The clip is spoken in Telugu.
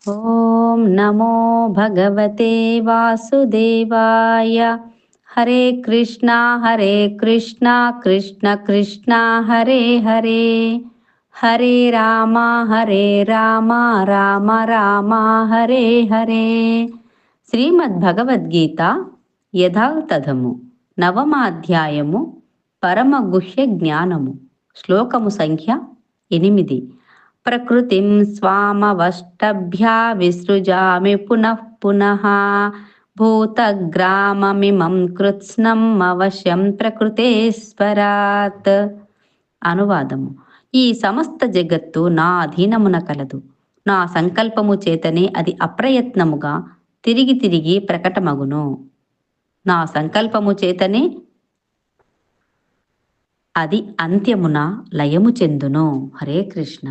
ఓం నమో భగవతే వాసుదేవాయ. హరే కృష్ణ కృష్ణ కృష్ణ హరే హరే. హరే రామ రామ రామ హరే హరే. శ్రీమద్భగవద్గీత యథాతథము నవమాధ్యాయము పరమ గుహ్య జ్ఞానము. శ్లోకము సంఖ్య 8. ప్రకృతిం స్వామవష్టభ్యా విసృజామి పునః పునః భూతగ్రామమిమం కృత్స్నం అవశ్యం ప్రకృతేశ్వరాత్. అనువాదము: ఈ సమస్త జగత్తు నా అధీనమున కలదు. నా సంకల్పము చేతనే అది అప్రయత్నముగా తిరిగి తిరిగి ప్రకటమగును. నా సంకల్పము చేతనే అది అంత్యమున లయము చెందును. హరే కృష్ణ.